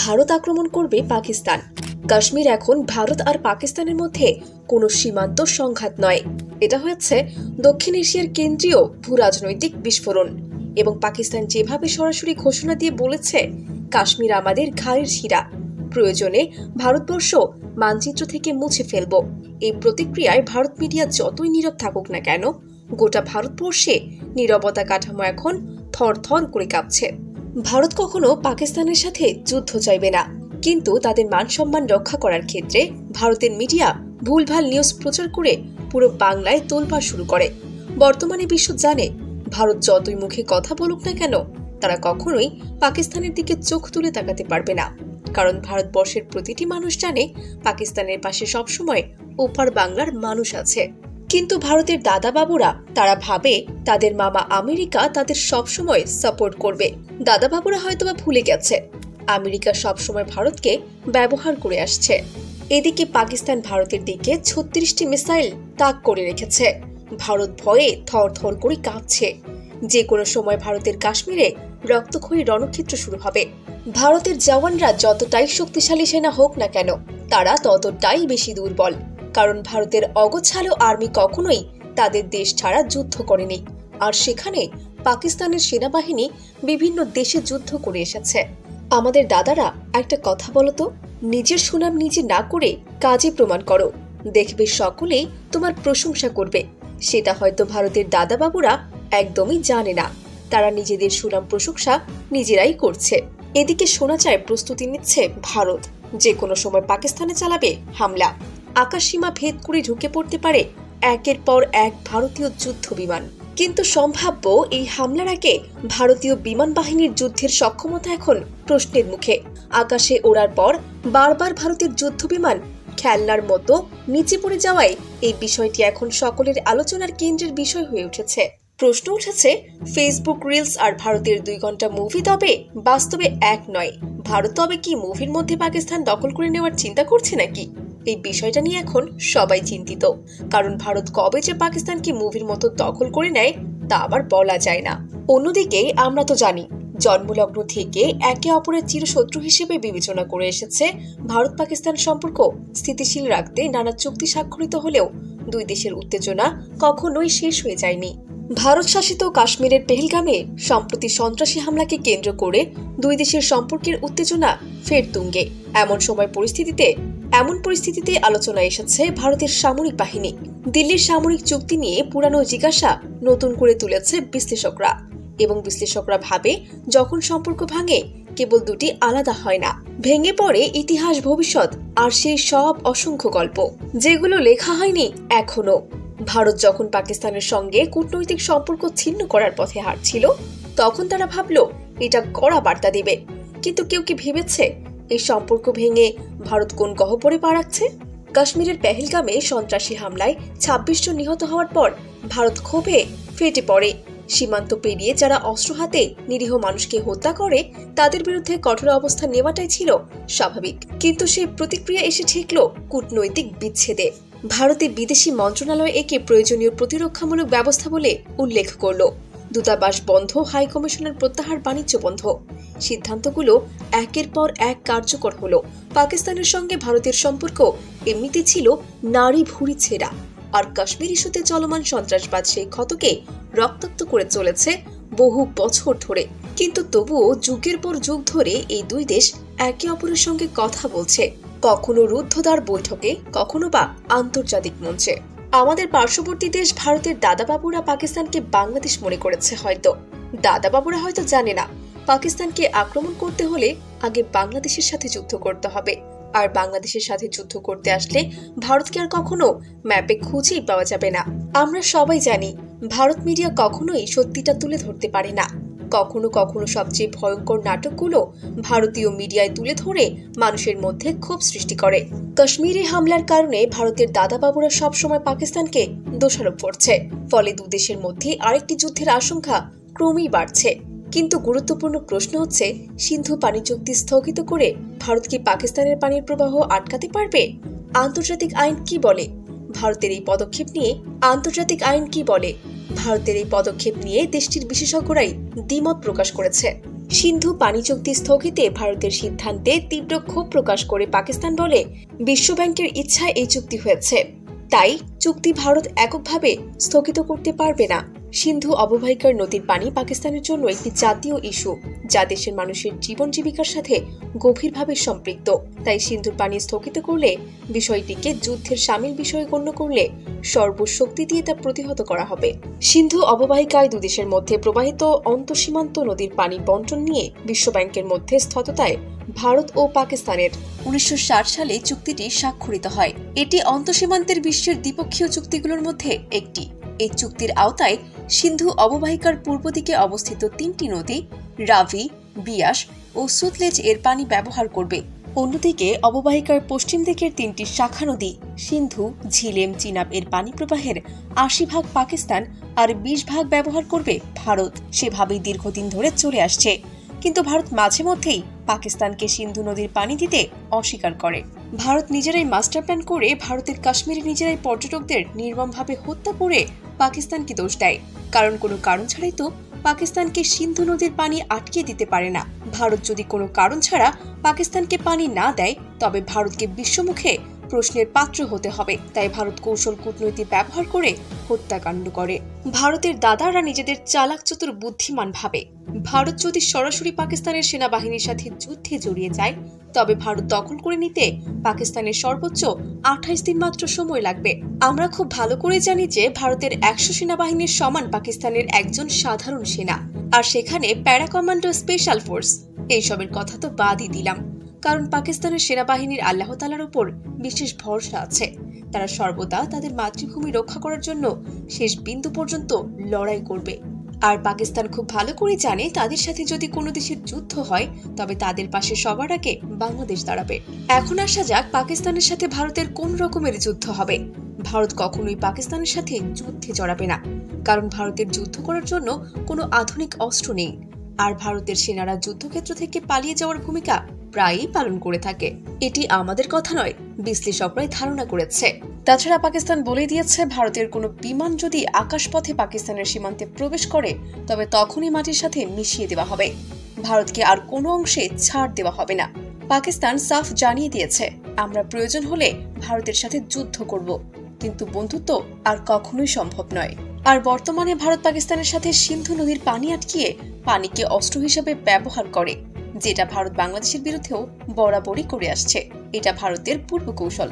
ভারত আক্রমণ করবে পাকিস্তান। কাশ্মীর এখন ভারত আর পাকিস্তানের মধ্যে কোনো সীমান্ত সংঘাত নয়, এটা হচ্ছে দক্ষিণ এশিয়ার কেন্দ্রীয় ভূরাজনৈতিক বিস্ফোরণ। এবং পাকিস্তান যেভাবে সরাসরি ঘোষণা দিয়ে বলেছে, কাশ্মীর আমাদের ঘাড়ের শিরা, প্রয়োজনে ভারতবর্ষ মানচিত্র থেকে মুছে ফেলব। এই প্রতিক্রিয়ায় ভারত মিডিয়া যতই নীরব থাকুক না কেন, গোটা ভারতবর্ষে নীরবতা কাঠামো এখন থরথর করে কাঁপছে। ভারত কখনো পাকিস্তানের সাথে যুদ্ধ চাইবে না, কিন্তু তাদের মান সম্মান রক্ষা করার ক্ষেত্রে ভারতের মিডিয়া ভুলভাল নিউজ প্রচার করে পুরো বাংলায় তোলপাড় শুরু করে। বর্তমানে বিশ্ব জানে, ভারত যতই মুখে কথা বলুক না কেন, তারা কখনোই পাকিস্তানের দিকে চোখ তুলে তাকাতে পারবে না। কারণ ভারতবর্ষের প্রতিটি মানুষ জানে, পাকিস্তানের পাশে সবসময় ওপার বাংলার মানুষ আছে। কিন্তু ভারতের দাদা বাবুরা তারা ভাবে তাদের মামা আমেরিকা তাদের সবসময় সাপোর্ট করবে। দাদা বাবুরা হয়তোবা ভুলে গেছে, আমেরিকা সবসময় ভারতকে ব্যবহার করে আসছে। এদিকে পাকিস্তান ভারতের দিকে 36টি মিসাইল তাক করে রেখেছে। ভারত ভয়ে থর থর করে কাঁপছে। যে কোনো সময় ভারতের কাশ্মীরে রক্তক্ষয়ী রণক্ষেত্র শুরু হবে। ভারতের জওয়ানরা যতটাই শক্তিশালী সেনা হোক না কেন, তারা ততটাই বেশি দুর্বল। কারণ ভারতের অগোছালো আর্মি কখনোই তাদের দেশ ছাড়া যুদ্ধ করেনি। আর সেখানে পাকিস্তানের সেনাবাহিনী বিভিন্ন দেশে যুদ্ধ করে এসেছে। আমাদের দাদারা একটা কথা বলতো, নিজের সুনাম নিজে না করে কাজে প্রমাণ করো, দেখবে সকলেই তোমার প্রশংসা করবে। সেটা হয়তো ভারতের দাদা বাবুরা একদমই জানে না। তারা নিজেদের সুনাম প্রশংসা নিজেরাই করছে। এদিকে শোনা যায় প্রস্তুতি নিচ্ছে ভারত, যে কোনো সময় পাকিস্তানে চালাবে হামলা। আকাশসীমা ভেদ করে ঢুকে পড়তে পারে একের পর এক ভারতীয় যুদ্ধ বিমান। কিন্তু সম্ভাব্য এই হামলার আগে ভারতীয় বিমান বাহিনীর যুদ্ধের সক্ষমতা এখন প্রশ্নের মুখে। আকাশে ওড়ার পর বারবার ভারতের যুদ্ধ বিমান খেলনার মতো নিচে পড়ে যাওয়ায় এই বিষয়টি এখন সকলের আলোচনার কেন্দ্রের বিষয় হয়ে উঠেছে। প্রশ্ন উঠেছে, ফেসবুক রিলস আর ভারতের 2 ঘন্টা মুভি তবে বাস্তবে এক নয়। ভারত তবে কি মুভির মধ্যে পাকিস্তান দখল করে নেওয়ার চিন্তা করছে নাকি? এই বিষয়টা নিয়ে এখন সবাই চিন্তিত। কারণ ভারত কবে যে পাকিস্তানকে মুভির মতো দখল করে নেয় তা আবার বলা যায় না। অন্যদিকে আমরা তো জানি, জন্মলগ্ন থেকে একে অপরের চিরশত্রু হিসেবে বিবেচনা করে এসেছে। ভারত পাকিস্তান সম্পর্ক স্থিতিশীল রাখতে নানা চুক্তি স্বাক্ষরিত হলেও দুই দেশের উত্তেজনা কখনোই শেষ হয়ে যায়নি। ভারত শাসিত কাশ্মীরের পেহেলগামে সম্প্রতি সন্ত্রাসী হামলাকে কেন্দ্র করে দুই দেশের সম্পর্কের উত্তেজনা ফের তুঙ্গে। এমন পরিস্থিতিতে আলোচনায় এসেছে ভারতের সামরিক বাহিনী। দিল্লির সামরিক চুক্তি নিয়ে পুরানো জিজ্ঞাসা নতুন করে তুলেছে বিশ্লেষকরা। এবং বিশ্লেষকরা ভাবে, যখন সম্পর্ক ভাঙে কেবল দুটি আলাদা হয় না, ভেঙে পড়ে ইতিহাস, ভবিষ্যৎ আর সেই সব অসংখ্য গল্প যেগুলো লেখা হয়নি এখনো। ভারত যখন পাকিস্তানের সঙ্গে কূটনৈতিক সম্পর্ক ছিন্ন করার পথে হাঁটছিল, তখন তারা ভাবলো এটা কড়া বার্তা দেবে। কিন্তু কেউ কি ভেবেছে এই সম্পর্ক ভেঙে ভারত কোন গহ্বরে পা রাখছে? কাশ্মীরের পেহেলগামে সন্ত্রাসী হামলায় 26 জন নিহত হওয়ার পর ভারত ক্ষোভে ফেটে পড়ে। সীমান্ত পেরিয়ে যারা অস্ত্র হাতে নিরীহ মানুষকে হত্যা করে, তাদের বিরুদ্ধে কঠোর অবস্থান নেওয়াটাই ছিল স্বাভাবিক। কিন্তু সেই প্রতিক্রিয়া এসে ঠেকল কূটনৈতিক বিচ্ছেদে। ভারতের বিদেশি মন্ত্রণালয় একে প্রয়োজনীয় প্রতিরক্ষামূলক ব্যবস্থা বলে উল্লেখ করল। দূতাবাস বন্ধ, হাই কমিশনের প্রত্যাহার, বাণিজ্য বন্ধ, সিদ্ধান্তগুলো একের পর এক কার্যকর হলো। পাকিস্তানের সঙ্গে ভারতের সম্পর্ক এমনিতে ছিল নাড়ি ভুড়ি ছেঁড়া। আর কাশ্মীর ইস্যুতে চলমান সন্ত্রাসবাদ সেই ক্ষতকে রক্তাক্ত করে চলেছে বহু বছর ধরে। কিন্তু তবুও যুগের পর যুগ ধরে এই দুই দেশ একে অপরের সঙ্গে কথা বলছে, কখনো রুদ্ধদ্বার বৈঠকে, কখনো বা আন্তর্জাতিক মঞ্চে। আমাদের পার্শ্ববর্তী দেশ ভারতের দাদাবাবুরা পাকিস্তানকে বাংলাদেশ মনে করেছে। হয়তো দাদাবাবুরা হয়তো জানে না, পাকিস্তানকে আক্রমণ করতে হলে আগে বাংলাদেশের সাথে যুদ্ধ করতে হবে। আর বাংলাদেশের সাথে যুদ্ধ করতে আসলে ভারতকে আর কখনো ম্যাপে খুঁজেই পাওয়া যাবে না। আমরা সবাই জানি, ভারত মিডিয়া কখনোই সত্যিটা তুলে ধরতে পারে না। কখনো কখনো সবচেয়ে ভয়ঙ্কর নাটকগুলো ভারতীয় মিডিয়ায় তুলে ধরে মানুষের মধ্যে ক্ষোভ সৃষ্টি করে। কাশ্মীরে হামলার কারণে ভারতের দাদাবাবুরা সবসময় পাকিস্তানকে দোষারোপ করছে। ফলে দুদেশের মধ্যে আরেকটি যুদ্ধের আশঙ্কা ক্রমেই বাড়ছে। কিন্তু গুরুত্বপূর্ণ প্রশ্ন হচ্ছে, সিন্ধু পানি চুক্তি স্থগিত করে ভারত কি পাকিস্তানের পানির প্রবাহ আটকাতে পারবে? আন্তর্জাতিক আইন কি বলে? ভারতের এই পদক্ষেপ নিয়ে দেশটির বিশেষজ্ঞরাই দ্বিমত প্রকাশ করেছে। সিন্ধু পানি চুক্তি স্থগিতে ভারতের সিদ্ধান্তে তীব্র ক্ষোভ প্রকাশ করে পাকিস্তান বলে, বিশ্বব্যাংকের ইচ্ছায় এই চুক্তি হয়েছে, তাই চুক্তি ভারত এককভাবে স্থগিত করতে পারবে না। সিন্ধু অববাহিকার নদীর পানি পাকিস্তানের জন্য একটি জাতীয় ইস্যু, যা দেশের মানুষের জীবন জীবিকার সাথে গভীরভাবে সম্পৃক্ত। তাই সিন্ধুর পানি স্থগিত করলে, বিষয়টিকে যুদ্ধের সামিল বিষয়ে গণ্য করলে সর্বশক্তি দিয়ে তা প্রতিহত করা হবে। সিন্ধু অববাহিকায় দুদেশের মধ্যে প্রবাহিত অন্তঃসীমান্ত নদীর পানি বন্টন নিয়ে বিশ্বব্যাংকের মধ্যে স্থিততায় ভারত ও পাকিস্তানের 1960 সালে চুক্তিটি স্বাক্ষরিত হয়। এটি অন্তঃসীমান্তের বিশ্বের দ্বিপক্ষীয় চুক্তিগুলোর মধ্যে একটি। এই চুক্তির আওতায় সিন্ধু অববাহিকার পূর্ব দিকে অবস্থিত 3টি নদী রাভি, বিয়াস ও সুতলেজ এর পানি ব্যবহার করবে। অন্যদিকে অববাহিকার পশ্চিম দিকের 3টি শাখা নদী সিন্ধু, ঝিলেম, চিনাব এর পানি প্রবাহের 80% পাকিস্তান আর 20% ব্যবহার করবে ভারত। সেভাবেই দীর্ঘদিন ধরে চলে আসছে, কিন্তু ভারত মাঝে মধ্যেই পাকিস্তানকে সিন্ধু নদীর পানি দিতে অস্বীকার করে। ভারত নিজেরাই মাস্টার প্ল্যান করে ভারতের কাশ্মীরে নিজেরাই পর্যটকদের নির্মমভাবে হত্যা করে পাকিস্তানকে দোষ দেয়, কারণ কোনো কারণ ছাড়াই তো পাকিস্তানকে সিন্ধু নদীর পানি আটকে দিতে পারে না। ভারত যদি কোনো কারণ ছাড়া পাকিস্তানকে পানি না দেয়, তবে ভারতকে বিশ্বমুখে প্রশ্নের পাত্র হতে হবে। তাই ভারত কৌশল কূটনৈতিক ব্যবহার করে হত্যাকাণ্ড করে। ভারতের দাদারা নিজেদের চালাক চতুর বুদ্ধিমান ভাবে। ভারত যদি সরাসরি পাকিস্তানের সেনাবাহিনীর সাথে যুদ্ধে জড়িয়ে যায়, তবে ভারত দখল করে নিতে পাকিস্তানের সর্বোচ্চ 28 দিন মাত্র সময় লাগবে। আমরা খুব ভালো করে জানি যে ভারতের 100 সেনাবাহিনীর সমান পাকিস্তানের একজন সাধারণ সেনা, আর সেখানে প্যারা কমান্ডো, স্পেশাল ফোর্স, এইসবের কথা তো বাদই দিলাম, কারণ পাকিস্তানের সেনাবাহিনীর আল্লাহ তাআলার উপর বিশেষ ভরসা আছে। তারা সর্বদা তাদের মাতৃভূমি রক্ষা করার জন্য শেষ বিন্দু পর্যন্ত লড়াই করবে। আর পাকিস্তান খুব ভালো করে জানে, তাদের সাথে যদি কোনো দেশের যুদ্ধ হয়, তবে তাদের পাশে সবার আগে বাংলাদেশ দাঁড়াবে। এখন আসা যাক পাকিস্তানের সাথে ভারতের কোন রকমের যুদ্ধ হবে। ভারত কখনোই পাকিস্তানের সাথে যুদ্ধে জড়াবে না, কারণ ভারতের যুদ্ধ করার জন্য কোনো আধুনিক অস্ত্র নেই, আর ভারতের সেনারা যুদ্ধক্ষেত্র থেকে পালিয়ে যাওয়ার ভূমিকা প্রায়ই পালন করে থাকে। এটি আমাদের কথা নয়, বিশ্লেষকরাই ধারণা করেছে। তাছাড়া পাকিস্তান বলে দিয়েছে, ভারতের কোনো বিমান যদি আকাশপথে পাকিস্তানের সীমান্তে প্রবেশ করে, তবে তখনই মাটির সাথে মিশিয়ে দেওয়া হবে। ভারতকে আর কোনো অংশে ছাড় দেওয়া হবে না। পাকিস্তান সাফ জানিয়ে দিয়েছে, আমরা প্রয়োজন হলে ভারতের সাথে যুদ্ধ করব, কিন্তু বন্ধুত্ব আর কখনোই সম্ভব নয়। আর বর্তমানে ভারত পাকিস্তানের সাথে সিন্ধু নদীর পানি আটকিয়ে পানিকে অস্ত্র হিসেবে ব্যবহার করে, যেটা ভারত বাংলাদেশের বিরুদ্ধেও বরাবরই করে আসছে। এটা ভারতের পূর্ব কৌশল।